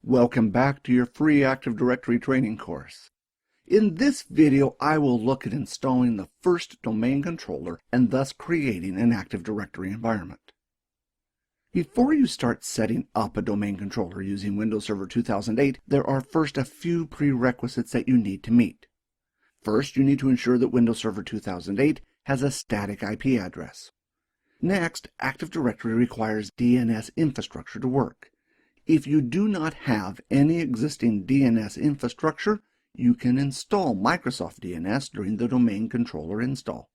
Welcome back to your free Active Directory training course. In this video, I will look at installing the first domain controller and thus creating an Active Directory environment. Before you start setting up a domain controller using Windows Server 2008, there are first a few prerequisites that you need to meet. First, you need to ensure that Windows Server 2008 has a static IP address. Next, Active Directory requires DNS infrastructure to work. If you do not have any existing DNS infrastructure, you can install Microsoft DNS during the domain controller install.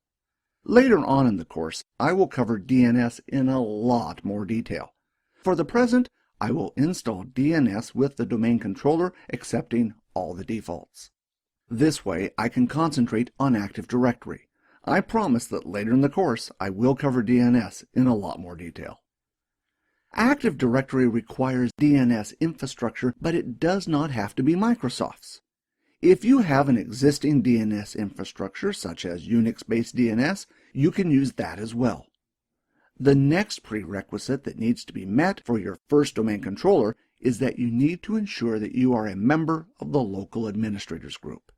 Later on in the course, I will cover DNS in a lot more detail. For the present, I will install DNS with the domain controller, accepting all the defaults. This way, I can concentrate on Active Directory. I promise that later in the course, I will cover DNS in a lot more detail. Active Directory requires DNS infrastructure, but it does not have to be Microsoft's. If you have an existing DNS infrastructure, such as Unix-based DNS, you can use that as well. The next prerequisite that needs to be met for your first domain controller is that you need to ensure that you are a member of the local administrators group.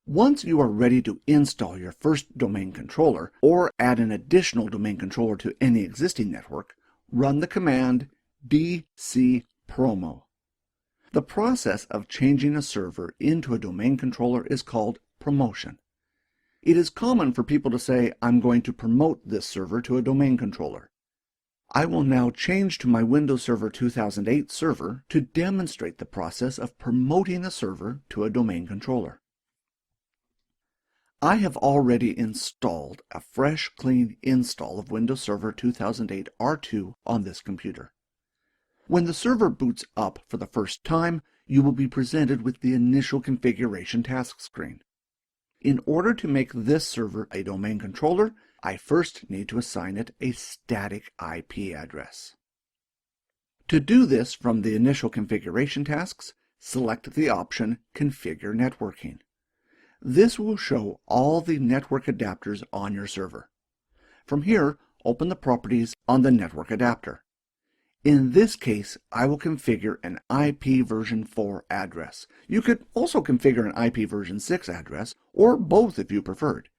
Once you are ready to install your first domain controller or add an additional domain controller to any existing network, run the command dcpromo. The process of changing a server into a domain controller is called promotion. It is common for people to say, I'm going to promote this server to a domain controller. I will now change to my Windows Server 2008 server to demonstrate the process of promoting a server to a domain controller. I have already installed a fresh, clean install of Windows Server 2008 R2 on this computer. When the server boots up for the first time, you will be presented with the initial configuration task screen. In order to make this server a domain controller, I first need to assign it a static IP address. To do this from the initial configuration tasks, select the option Configure Networking. This will show all the network adapters on your server. From here, open the properties on the network adapter. In this case, I will configure an IP version 4 address. You could also configure an IP version 6 address, or both if you preferred.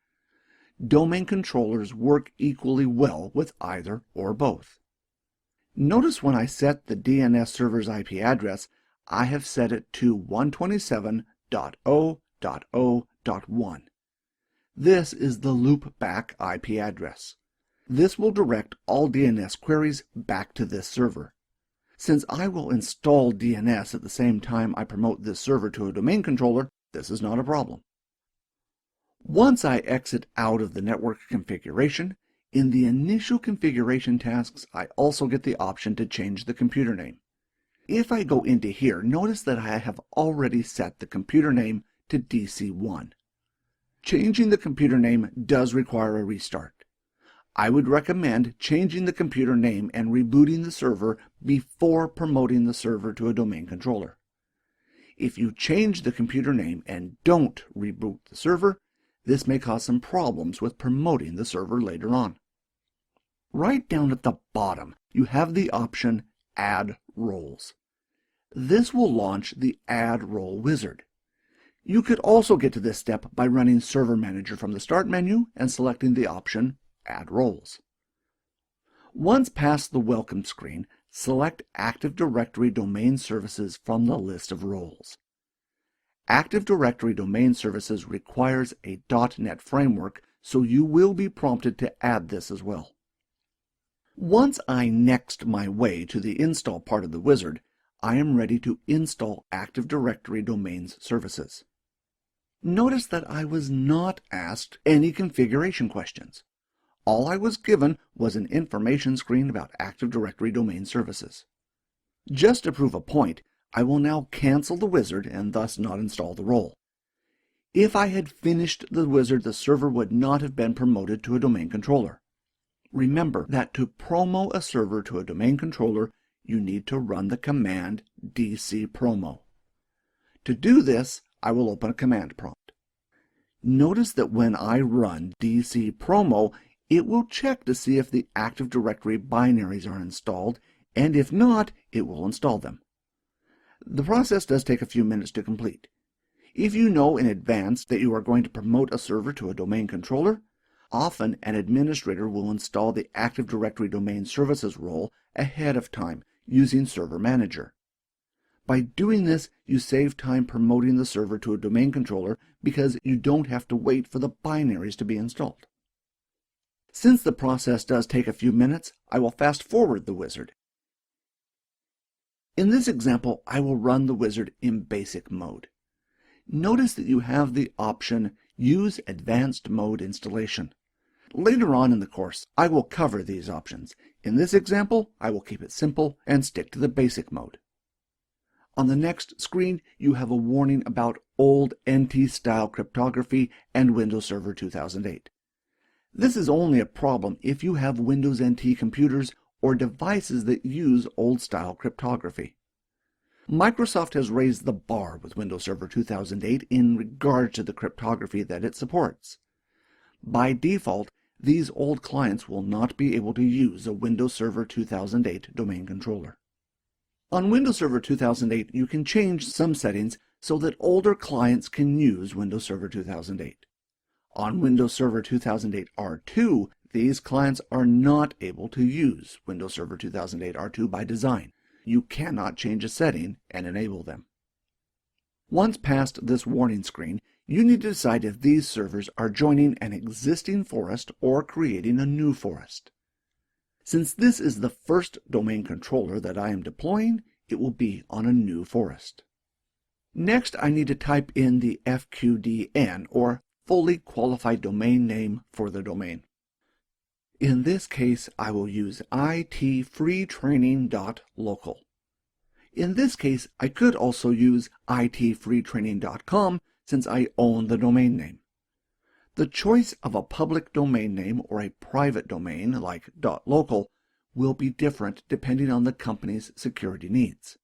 Domain controllers work equally well with either or both. Notice when I set the DNS server's IP address, I have set it to 127.0.0.1. This is the loopback IP address. This will direct all DNS queries back to this server. Since I will install DNS at the same time I promote this server to a domain controller, this is not a problem. Once I exit out of the network configuration, in the initial configuration tasks, I also get the option to change the computer name. If I go into here, notice that I have already set the computer name to DC1. Changing the computer name does require a restart. I would recommend changing the computer name and rebooting the server before promoting the server to a domain controller. If you change the computer name and don't reboot the server, this may cause some problems with promoting the server later on. Right down at the bottom, you have the option Add Roles. This will launch the Add Role wizard. You could also get to this step by running Server Manager from the Start menu and selecting the option Add Roles. Once past the Welcome screen, select Active Directory Domain Services from the list of roles. Active Directory Domain Services requires a .NET framework, so you will be prompted to add this as well. Once I next my way to the install part of the wizard, I am ready to install Active Directory Domains Services. Notice that I was not asked any configuration questions. All I was given was an information screen about Active Directory Domain Services. Just to prove a point, I will now cancel the wizard and thus not install the role. If I had finished the wizard, the server would not have been promoted to a domain controller. Remember that to promo a server to a domain controller, you need to run the command dcpromo. To do this, I will open a command prompt. Notice that when I run dcpromo, it will check to see if the Active Directory binaries are installed, and if not, it will install them. The process does take a few minutes to complete. If you know in advance that you are going to promote a server to a domain controller, often an administrator will install the Active Directory Domain Services role ahead of time using Server Manager. By doing this, you save time promoting the server to a domain controller because you don't have to wait for the binaries to be installed. Since the process does take a few minutes, I will fast forward the wizard. In this example, I will run the wizard in basic mode. Notice that you have the option Use Advanced Mode Installation. Later on in the course, I will cover these options. In this example, I will keep it simple and stick to the basic mode. On the next screen, you have a warning about old NT-style cryptography and Windows Server 2008. This is only a problem if you have Windows NT computers or devices that use old-style cryptography. Microsoft has raised the bar with Windows Server 2008 in regard to the cryptography that it supports. By default, these old clients will not be able to use a Windows Server 2008 domain controller. On Windows Server 2008, you can change some settings so that older clients can use Windows Server 2008. On Windows Server 2008 R2, these clients are not able to use Windows Server 2008 R2 by design. You cannot change a setting and enable them. Once past this warning screen, you need to decide if these servers are joining an existing forest or creating a new forest. Since this is the first domain controller that I am deploying, it will be on a new forest. Next, I need to type in the FQDN, or Fully Qualified Domain Name, for the domain. In this case, I will use itfreetraining.local. In this case, I could also use itfreetraining.com since I own the domain name. The choice of a public domain name or a private domain like .local will be different depending on the company's security needs.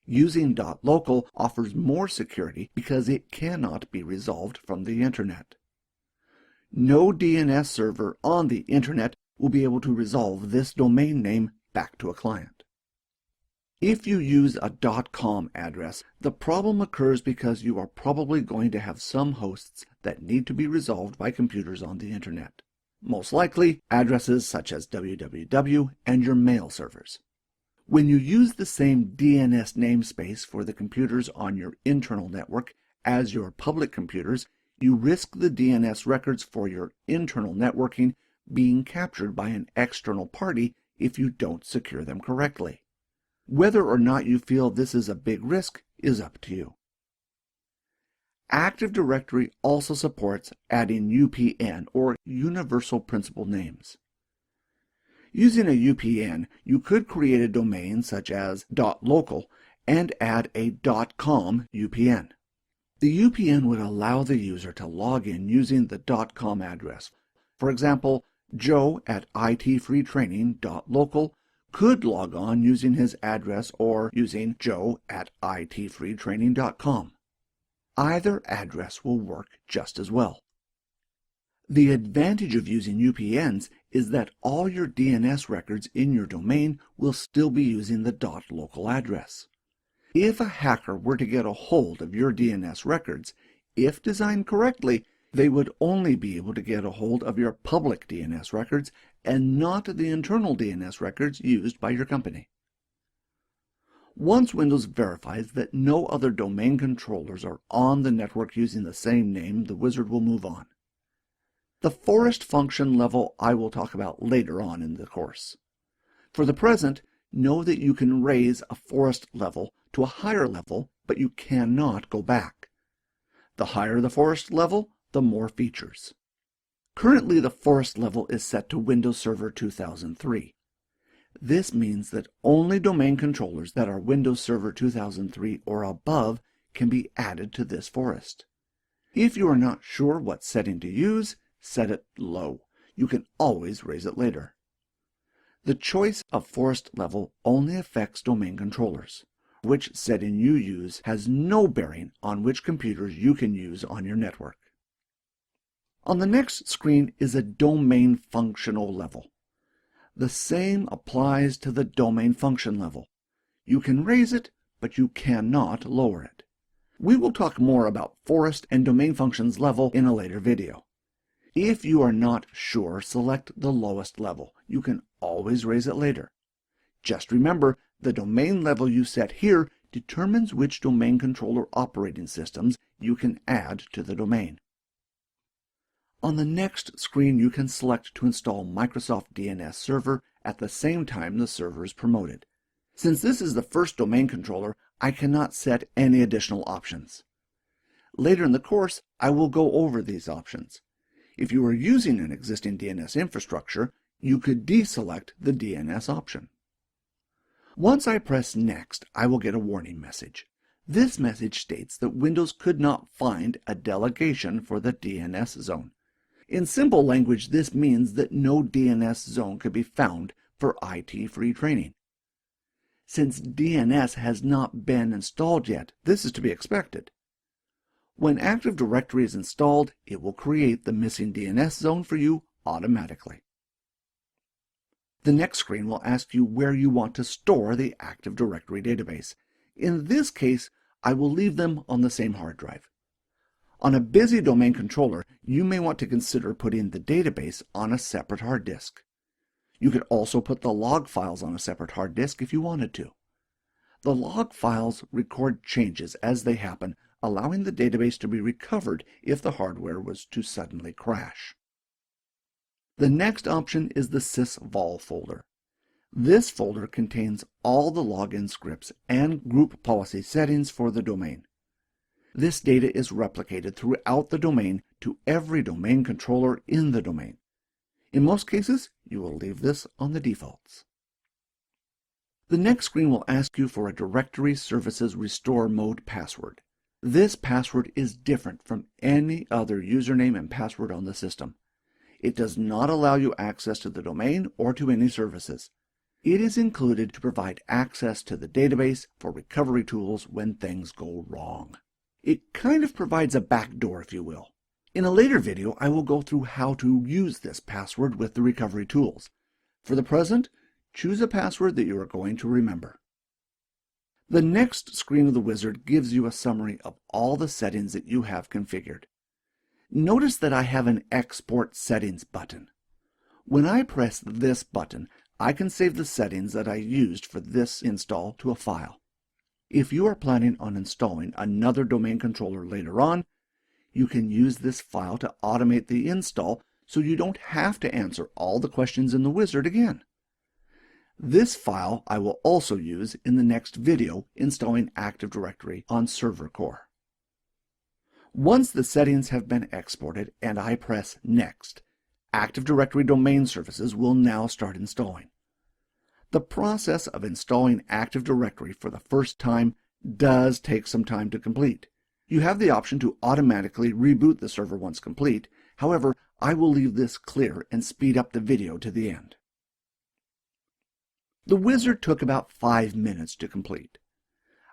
Using .local offers more security because it cannot be resolved from the Internet. No DNS server on the Internet will be able to resolve this domain name back to a client. If you use a .com address, the problem occurs because you are probably going to have some hosts that need to be resolved by computers on the Internet. Most likely, addresses such as www and your mail servers. When you use the same DNS namespace for the computers on your internal network as your public computers, you risk the DNS records for your internal networking being captured by an external party if you don't secure them correctly. Whether or not you feel this is a big risk is up to you. Active Directory also supports adding UPN, or Universal Principal Names. Using a UPN, you could create a domain such as .local and add a .com UPN. The UPN would allow the user to log in using the .com address. For example, Joe at itfreetraining.local could log on using his address or using joe at itfreetraining.com. Either address will work just as well. The advantage of using UPNs is that all your DNS records in your domain will still be using the .local address. If a hacker were to get a hold of your DNS records, if designed correctly, they would only be able to get a hold of your public DNS records and not the internal DNS records used by your company. Once Windows verifies that no other domain controllers are on the network using the same name, the wizard will move on. The forest function level I will talk about later on in the course. For the present, know that you can raise a forest level to a higher level, but you cannot go back. The higher the forest level, the more features. Currently, the forest level is set to Windows Server 2003. This means that only domain controllers that are Windows Server 2003 or above can be added to this forest. If you are not sure what setting to use, set it low. You can always raise it later. The choice of forest level only affects domain controllers. Which setting you use has no bearing on which computers you can use on your network. On the next screen is a domain functional level. The same applies to the domain function level. You can raise it, but you cannot lower it. We will talk more about forest and domain functions level in a later video. If you are not sure, select the lowest level. You can always raise it later. Just remember, the domain level you set here determines which domain controller operating systems you can add to the domain. On the next screen, you can select to install Microsoft DNS Server at the same time the server is promoted. Since this is the first domain controller, I cannot set any additional options. Later in the course, I will go over these options. If you are using an existing DNS infrastructure, you could deselect the DNS option. Once I press Next, I will get a warning message. This message states that Windows could not find a delegation for the DNS zone. In simple language, this means that no DNS zone could be found for IT free training. Since DNS has not been installed yet, this is to be expected. When Active Directory is installed, it will create the missing DNS zone for you automatically. The next screen will ask you where you want to store the Active Directory database. In this case, I will leave them on the same hard drive. On a busy domain controller, you may want to consider putting the database on a separate hard disk. You could also put the log files on a separate hard disk if you wanted to. The log files record changes as they happen, allowing the database to be recovered if the hardware was to suddenly crash. The next option is the sysvol folder. This folder contains all the login scripts and group policy settings for the domain. This data is replicated throughout the domain to every domain controller in the domain. In most cases, you will leave this on the defaults. The next screen will ask you for a Directory Services Restore Mode password. This password is different from any other username and password on the system. It does not allow you access to the domain or to any services. It is included to provide access to the database for recovery tools when things go wrong. It kind of provides a backdoor, if you will. In a later video, I will go through how to use this password with the recovery tools. For the present, choose a password that you are going to remember. The next screen of the wizard gives you a summary of all the settings that you have configured. Notice that I have an Export Settings button. When I press this button, I can save the settings that I used for this install to a file. If you are planning on installing another domain controller later on, you can use this file to automate the install so you don't have to answer all the questions in the wizard again. This file I will also use in the next video installing Active Directory on Server Core. Once the settings have been exported and I press Next, Active Directory Domain Services will now start installing. The process of installing Active Directory for the first time does take some time to complete. You have the option to automatically reboot the server once complete. However, I will leave this clear and speed up the video to the end. The wizard took about 5 minutes to complete.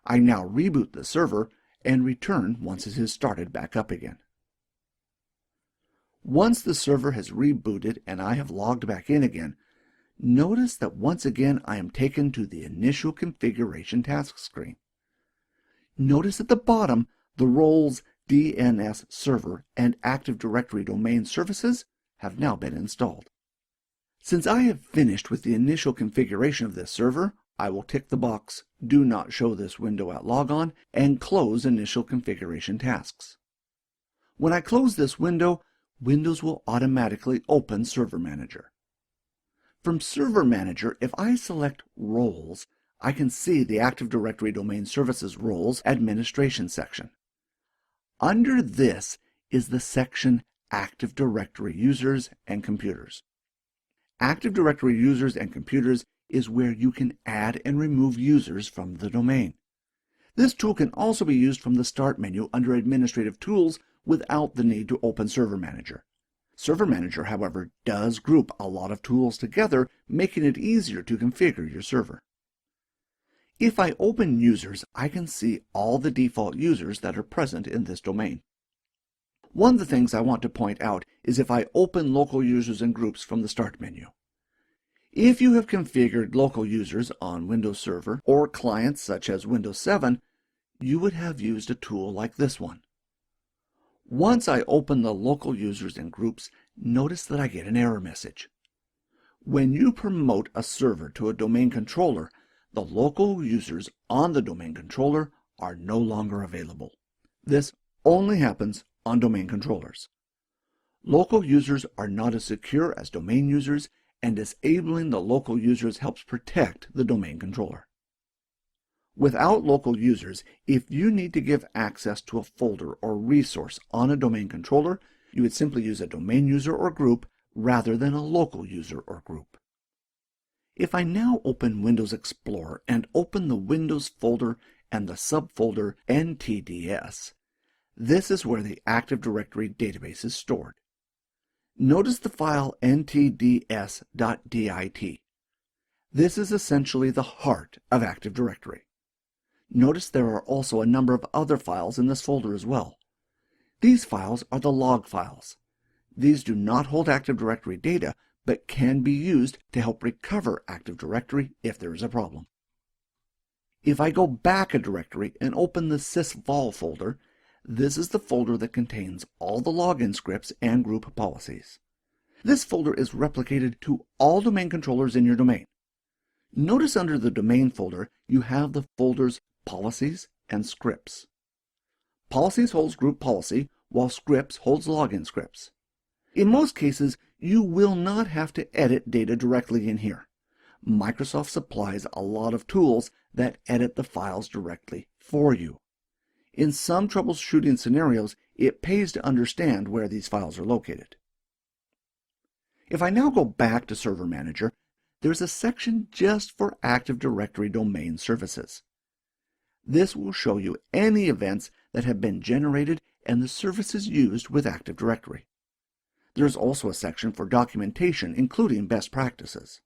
I now reboot the server and return once it has started back up again. Once the server has rebooted and I have logged back in again, notice that once again I am taken to the initial configuration task screen. Notice at the bottom the roles DNS Server and Active Directory Domain Services have now been installed. Since I have finished with the initial configuration of this server, I will tick the box Do Not Show This Window at Logon and close Initial Configuration Tasks. When I close this window, Windows will automatically open Server Manager. From Server Manager, if I select Roles, I can see the Active Directory Domain Services Roles Administration section. Under this is the section Active Directory Users and Computers. Active Directory Users and Computers is where you can add and remove users from the domain. This tool can also be used from the Start menu under Administrative Tools without the need to open Server Manager. Server Manager, however, does group a lot of tools together, making it easier to configure your server. If I open Users, I can see all the default users that are present in this domain. One of the things I want to point out is if I open local users and groups from the Start menu. If you have configured local users on Windows Server or clients such as Windows 7, you would have used a tool like this one. Once I open the local users and groups, notice that I get an error message. When you promote a server to a domain controller, the local users on the domain controller are no longer available. This only happens on domain controllers. Local users are not as secure as domain users, and disabling the local users helps protect the domain controller. Without local users, if you need to give access to a folder or resource on a domain controller, you would simply use a domain user or group rather than a local user or group. If I now open Windows Explorer and open the Windows folder and the subfolder NTDS, this is where the Active Directory database is stored. Notice the file ntds.dit. This is essentially the heart of Active Directory. Notice there are also a number of other files in this folder as well. These files are the log files. These do not hold Active Directory data, but can be used to help recover Active Directory if there is a problem. If I go back a directory and open the sysvol folder, this is the folder that contains all the login scripts and group policies. This folder is replicated to all domain controllers in your domain. Notice under the domain folder, you have the folders Policies and Scripts. Policies holds group policy, while Scripts holds login scripts. In most cases, you will not have to edit data directly in here. Microsoft supplies a lot of tools that edit the files directly for you. In some troubleshooting scenarios, it pays to understand where these files are located. If I now go back to Server Manager, there's a section just for Active Directory domain services. This will show you any events that have been generated and the services used with Active Directory. There's also a section for documentation, including best practices.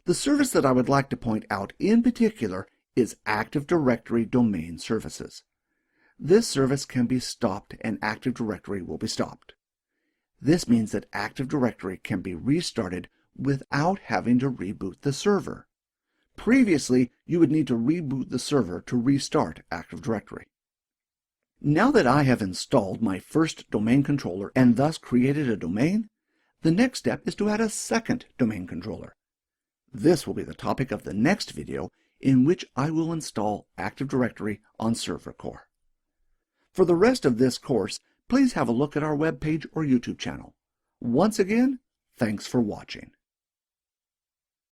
The service that I would like to point out in particular is Active Directory Domain Services. This service can be stopped and Active Directory will be stopped. This means that Active Directory can be restarted without having to reboot the server. Previously, you would need to reboot the server to restart Active Directory. Now that I have installed my first domain controller and thus created a domain, the next step is to add a second domain controller. This will be the topic of the next video, in which I will install Active Directory on Server Core. For the rest of this course, please have a look at our webpage or YouTube channel. Once again, thanks for watching.